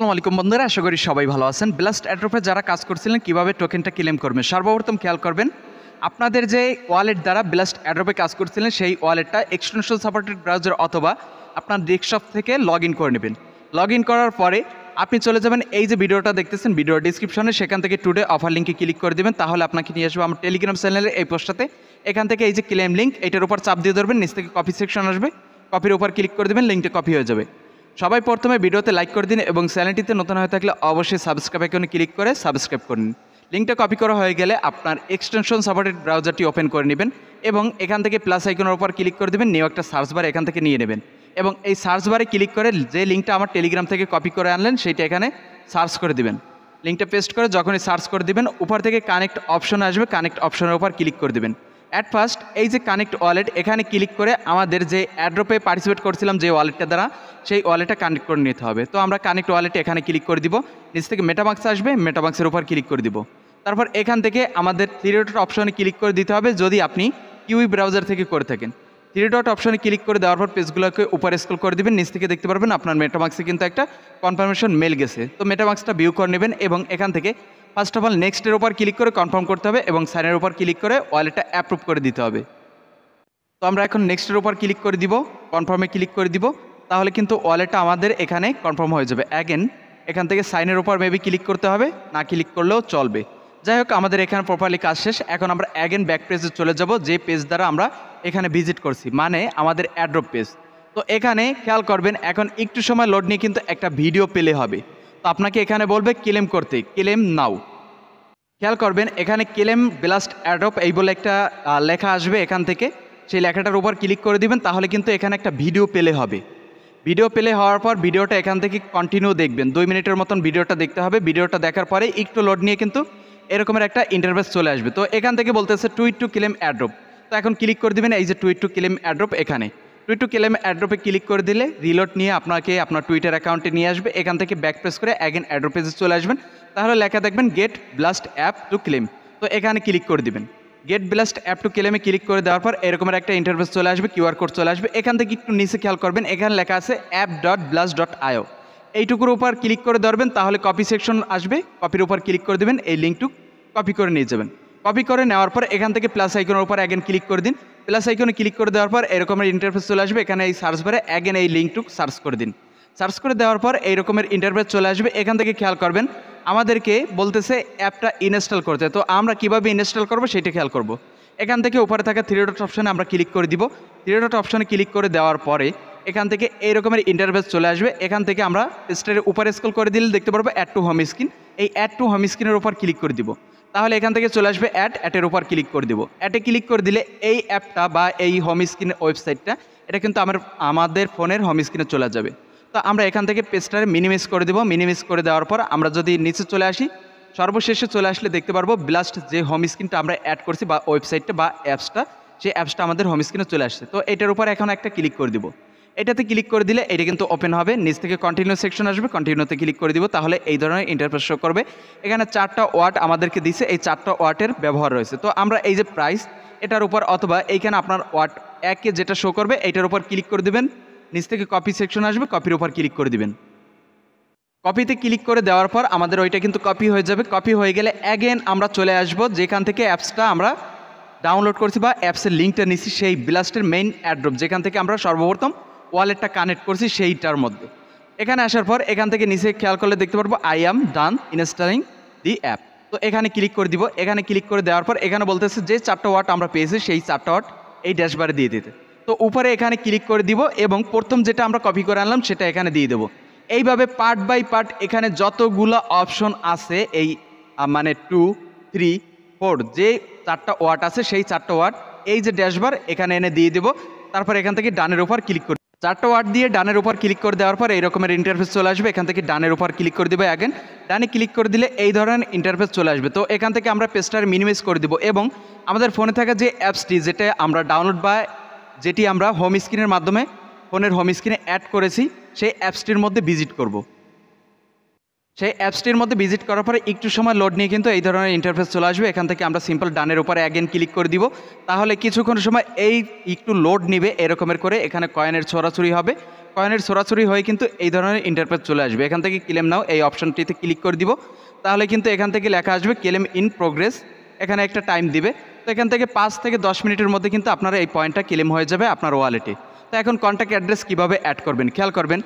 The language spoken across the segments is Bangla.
আসসালামু আলাইকুম বন্ধুরা, আশা করি সবাই ভালো আছেন। ব্লাস্ট অ্যাড্রপে যারা কাজ করছিলেন কিভাবে টোকেনটা ক্লেম করবেন, সর্বপ্রথম খেয়াল করবেন আপনাদের যে ওয়ালেট দ্বারা ব্লাস্ট অ্যাড্রপে কাজ করছিলেন সেই ওয়ালেটটা এক্সটেনশন সাপোর্টেড ব্রাউজার অথবা আপনার ডেস্কটপ থেকে লগ ইন করে নেবেন। লগ ইন করার পরে আপনি চলে যাবেন এই যে ভিডিওটা দেখতেছেন, ভিডিও ডিসক্রিপশনে সেখান থেকে টুডে অফার লিঙ্কে ক্লিক করে দেবেন। তাহলে আপনাকে নিয়ে আসবে আমার টেলিগ্রাম চ্যানেলের এই পোস্টটাতে। এখান থেকে এই যে ক্লেম লিঙ্ক, এটার উপর চাপ দিয়ে ধরবেন, নিচ থেকে কপি সেকশন আসবে, কপির উপর ক্লিক করে দেবেন, লিঙ্কটা কপি হয়ে যাবে। সবাই প্রথমে ভিডিওতে লাইক করে দিন এবং চ্যানেলটিতে নতুন হয়ে থাকলে অবশ্যই সাবস্ক্রাইব আইকনে ক্লিক করে সাবস্ক্রাইব করে নিন। লিঙ্কটা কপি করা হয়ে গেলে আপনার এক্সটেনশন সাপোর্টেড ব্রাউজারটি ওপেন করে নেবেন এবং এখান থেকে প্লাস আইকনের উপর ক্লিক করে দেবেন, নিউ একটা সার্চ বার এখান থেকে নিয়ে নেবেন এবং এই সার্চ বারে ক্লিক করে যে লিঙ্কটা আমার টেলিগ্রাম থেকে কপি করে আনলেন সেইটা এখানে সার্চ করে দিবেন। লিঙ্কটা পেস্ট করে যখনই সার্চ করে দিবেন উপর থেকে কানেক্ট অপশন আসবে, কানেক্ট অপশনের উপর ক্লিক করে দেবেন। অ্যাট ফার্স্ট এই যে কানেক্ট ওয়ালেট এখানে ক্লিক করে আমাদের যে অ্যাড্রপে পার্টিসিপেট করছিলাম যে ওয়ালেটটা দ্বারা সেই ওয়ালেটটা কানেক্ট করে নিতে হবে। তো আমরা কানেক্ট ওয়ালেটে এখানে ক্লিক করে দিব, নিচ থেকে মেটামাক্স আসবে, মেটামাক্সের উপর ক্লিক করে দিব। তারপর এখান থেকে আমাদের থ্রি ডট অপশনে ক্লিক করে দিতে হবে যদি আপনি কিউই ব্রাউজার থেকে করে থাকেন। থ্রি ডট অপশনে ক্লিক করে দেওয়ার পর পেজগুলোকে উপরে স্ক্রল করে দিবেন, নিচ থেকে দেখতে পারবেন আপনার মেটামাক্সে কিন্তু একটা কনফার্মেশন মেল গেছে। তো মেটামাক্সটা ভিউ করে নেবেন এবং এখান থেকে ফার্স্ট অফ অল নেক্সটের উপর ক্লিক করে কনফার্ম করতে হবে এবং সাইনের উপর ক্লিক করে ওয়ালেটটা অ্যাপ্রুভ করে দিতে হবে। তো আমরা এখন নেক্সটের উপর ক্লিক করে দিব, কনফার্মে ক্লিক করে দিব, তাহলে কিন্তু ওয়ালেটটা আমাদের এখানে কনফার্ম হয়ে যাবে। অ্যাগেন এখান থেকে সাইনের উপর মেবি ক্লিক করতে হবে, না ক্লিক করলেও চলবে। যাই হোক, আমাদের এখানে প্রপারলি কাজ শেষ। এখন আমরা অ্যাগেন ব্যাক পেজে চলে যাব, যে পেজ দ্বারা আমরা এখানে ভিজিট করছি, মানে আমাদের অ্যাড্রপ পেজ। তো এখানে খেয়াল করবেন এখন একটু সময় লোড নিয়ে কিন্তু একটা ভিডিও প্লে হবে। তো আপনাকে এখানে বলবে ক্লেম করতে, ক্লেম নাও। খেয়াল করবেন এখানে ক্লেম ব্লাস্ট অ্যাড্রপ এই বলে একটা লেখা আসবে, এখান থেকে সেই লেখাটার উপর ক্লিক করে দিবেন, তাহলে কিন্তু এখানে একটা ভিডিও প্লে হবে। ভিডিও প্লে হওয়ার পর ভিডিওটা এখান থেকে কন্টিনিউ দেখবেন, 2 মিনিটের মতন ভিডিওটা দেখতে হবে। ভিডিওটা দেখার পরে একটু লোড নিয়ে কিন্তু এরকমের একটা ইন্টারফেস চলে আসবে। তো এখান থেকে বলতেছে টুইট টু ক্লেম অ্যাড্রপ। তো এখন ক্লিক করে দিবেন এই যে টুইট টু ক্লেম অ্যাড্রপ, এখানে টুইট টু ক্লেম অ্যাড্রপে ক্লিক করে দিলে রিলোড নিয়ে আপনাকে আপনার টুইটার অ্যাকাউন্টে নিয়ে আসবে। এখান থেকে ব্যাক প্রেস করে অ্যাগেন অ্যাড্রপ পেজে চলে আসবেন, তাহলে লেখা দেখবেন get blast app to claim. তো এখানে ক্লিক করে দিবেন, গেট ব্লাস্ট অ্যাপ টু ক্লেমে ক্লিক করে দেওয়ার পর এরকমের একটা ইন্টারফেস চলে আসবে, কিউআর কোড চলে আসবে। এখান থেকে একটু নিচে খেয়াল করবেন এখানে লেখা আছে অ্যাপ ডট ব্লাস্ট ডট আইও, এইটুকুর উপর ক্লিক করে ধরবেন, তাহলে কপি সেকশন আসবে, কপির উপর ক্লিক করে দেবেন, এই লিঙ্কটু কপি করে নিয়ে যাবেন। কপি করে নেওয়ার পর এখান থেকে প্লাস আইকনের উপর অ্যাগেন ক্লিক করে দিন। প্লাস আইকনে ক্লিক করে দেওয়ার পর এরকমের ইন্টারফেস চলে আসবে, এখানে এই সার্চ বারে অ্যাগেন এই লিঙ্কটু সার্চ করে দিন। সার্চ করে দেওয়ার পর এই রকমের ইন্টারফেস চলে আসবে। এখান থেকে খেয়াল করবেন আমাদেরকে বলতেছে অ্যাপটা ইনস্টল করতে। তো আমরা কিভাবে ইনস্টল করব সেটা খেয়াল করব। এখান থেকে উপরে থাকা থ্রি ডট অপশনে আমরা ক্লিক করে দিব। থ্রি ডট অপশনে ক্লিক করে দেওয়ার পরে এখান থেকে এই রকমের ইন্টারফেস চলে আসবে। এখান থেকে আমরা স্টারের উপরে স্ক্রল করে দিলে দেখতে পারবো অ্যাড টু হোম স্ক্রিন। এই অ্যাড টু হোম স্ক্রিনের উপর ক্লিক করে দিব, তাহলে এখান থেকে চলে আসবে অ্যাডের উপর ক্লিক করে দিব। অ্যাডে ক্লিক করে দিলে এই অ্যাপটা বা এই হোম স্ক্রিন ওয়েবসাইটটা এটা কিন্তু আমাদের ফোনের হোম স্ক্রিনে চলে যাবে। তো আমরা এখান থেকে পেজটারে মিনিমাইজ করে দেবো। মিনিমাইজ করে দেওয়ার পর আমরা যদি নিচে চলে আসি, সর্বশেষে চলে আসলে দেখতে পারবো ব্লাস্ট যে হোম স্ক্রিনটা আমরা অ্যাড করছি বা ওয়েবসাইটটা বা অ্যাপসটা, সেই অ্যাপসটা আমাদের হোম স্ক্রিনে চলে আসছে। তো এটার উপর এখন একটা ক্লিক করে দিব। এটাতে ক্লিক করে দিলে এটা কিন্তু ওপেন হবে, নিচ থেকে কন্টিনিউ সেকশন আসবে, কন্টিনিউতে ক্লিক করে দিব, তাহলে এই ধরনের ইন্টারফেস শো করবে। এখানে 4টা ওয়ার্ড আমাদেরকে দিছে, এই 4টা ওয়ার্ডের ব্যবহার রয়েছে। তো আমরা এই যে প্রাইস এটার উপর অথবা এইখানে আপনার ওয়ার্ড একে যেটা শো করবে এইটার উপর ক্লিক করে দিবেন, নিচ থেকে কপি সেকশন আসবে, কপির উপর ক্লিক করে দিবেন। কপিতে ক্লিক করে দেওয়ার পর আমাদের ওইটা কিন্তু কপি হয়ে যাবে। কপি হয়ে গেলে অ্যাগেন আমরা চলে আসব যেখান থেকে অ্যাপসটা আমরা ডাউনলোড করছি বা অ্যাপসের লিঙ্কটা নিচ্ছি, সেই ব্লাস্টের মেইন অ্যাড্রপ যেখান থেকে আমরা সর্বপ্রথম ওয়ালেটটা কানেক্ট করছি সেইটার মধ্যে। এখানে আসার পর এখান থেকে নিচে খেয়াল করলে দেখতে পারবো I am done installing the app. তো এখানে ক্লিক করে দিব। এখানে ক্লিক করে দেওয়ার পর এখানে বলতেছে যে 4টা ওয়াট আমরা পেয়েছি সেই 4টা ওয়াট এই ড্যাশবারে দিয়ে দিতে। তো উপরে এখানে ক্লিক করে দিব এবং প্রথম যেটা আমরা কপি করে আনলাম সেটা এখানে দিয়ে দেবো। এইভাবে পার্ট বাই পার্ট এখানে যতগুলো অপশন আছে এই মানে 2, 3, 4 যে 4টা ওয়াট আছে সেই 4টা ওয়াট এই যে ড্যাশবার এখানে এনে দিয়ে দেবো। তারপর এখান থেকে ডানের উপর ক্লিক করে 4টা ওয়াট দিয়ে ডানের উপর ক্লিক করে দেওয়ার পর এই রকমের ইন্টারফেস চলে আসবে। এখান থেকে ডানের উপর ক্লিক করে দেবো, অ্যাগেন ডানে ক্লিক করে দিলে এই ধরনের ইন্টারফেস চলে আসবে। তো এখান থেকে আমরা পেজটার মিনিমাইজ করে দিব এবং আমাদের ফোনে থাকা যে অ্যাপসটি যেটা আমরা ডাউনলোড বা যেটি আমরা হোম স্ক্রিনের মাধ্যমে ফোনের হোম স্ক্রিনে অ্যাড করেছি সেই অ্যাপসটির মধ্যে ভিজিট করব। সেই অ্যাপসটির মধ্যে ভিজিট করার পরে একটু সময় লোড নিয়ে কিন্তু এই ধরনের ইন্টারফেস চলে আসবে। এখান থেকে আমরা সিম্পল ডানের উপরে অ্যাগেন ক্লিক করে দিব, তাহলে কিছুক্ষণ সময় এই একটু লোড নিবে এরকমের করে এখানে কয়েনের ছড়াছড়ি হবে। কয়েনের ছোড়াছড়ি হয়ে কিন্তু এই ধরনের ইন্টারফেস চলে আসবে। এখান থেকে ক্লেম নাও এই অপশনটিতে ক্লিক করে দিব, তাহলে কিন্তু এখান থেকে লেখা আসবে ক্লেম ইন প্রোগ্রেস। এখানে একটা টাইম দিবে, তো এখান থেকে 5 থেকে 10 মিনিটের মধ্যে কিন্তু আপনারা এই পয়েন্টটা ক্লেম হয়ে যাবে আপনার ওয়ালেটে। তো এখন কন্ট্যাক্ট অ্যাড্রেস কীভাবে অ্যাড করবেন খেয়াল করবেন।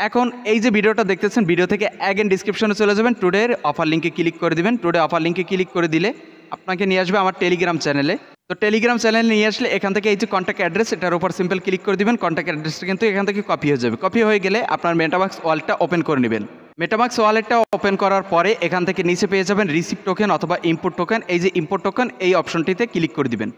এখন এই যে ভিডিওটা দেখতেছেন, ভিডিও থেকে অ্যাগেন ডিসক্রিপশনে চলে যাবেন, টুডের অফার লিঙ্কে ক্লিক করে দিবেন। টুডে অফার লিঙ্কে ক্লিক করে দিলে আপনাকে নিয়ে আসবে আমার টেলিগ্রাম চ্যানেলে। তো টেলিগ্রাম চ্যানেলে নিয়ে আসলে এখান থেকে এই যে কন্ট্যাক্ট অ্যাড্রেস, এটার উপর সিম্পল ক্লিক করে দিবেন। কন্ট্যাক্ট অ্যাড্রেসটা কিন্তু এখান থেকে কপি হয়ে যাবে। কপি হয়ে গেলে আপনার মেটামাক্স ওয়ালেটটা ওপেন করে নেবেন। মেটামাক্স ওয়ালেটটা ওপেন করার পরে এখান থেকে নিচে পেয়ে যাবেন রিসিভ টোকেন অথবা ইনপুট টোকেন। এই যে ইনপুট টোকেন এই অপশনটিতে ক্লিক করে দিবেন।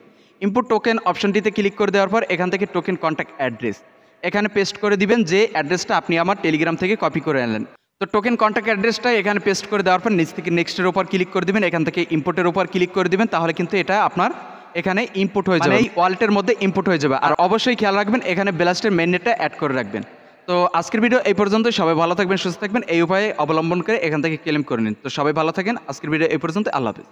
ইনপুট টোকেন অপশনটিতে ক্লিক করে দেওয়ার পর এখান থেকে টোকেন কন্ট্যাক্ট অ্যাড্রেস এখানে পেস্ট করে দিবেন, যে অ্যাড্রেসটা আপনি আমার টেলিগ্রাম থেকে কপি করে আনলেন। তো টোকেন কন্ট্যাক্ট অ্যাড্রেসটা এখানে পেস্ট করে দেওয়ার পর নিচ থেকে নেক্সটের উপর ক্লিক করে দিবেন। এখান থেকে ইম্পোর্টের উপর ক্লিক করে দিবেন, তাহলে কিন্তু এটা আপনার এখানে ইনপুট হয়ে যাবে, এই ওয়ালেটের মধ্যে ইনপুট হয়ে যাবে। আর অবশ্যই খেয়াল রাখবেন এখানে ব্লাস্টের মেইন নেটটা অ্যাড করে রাখবেন। তো আজকের ভিডিও এই পর্যন্ত। সবাই ভালো থাকবেন, সুস্থ থাকবেন, এই উপায়ে অবলম্বন করে এখান থেকে ক্লেম করে নিন। তো সবাই ভালো থাকেন। আজকের ভিডিও এই পর্যন্ত। আল্লাহ হাফেজ।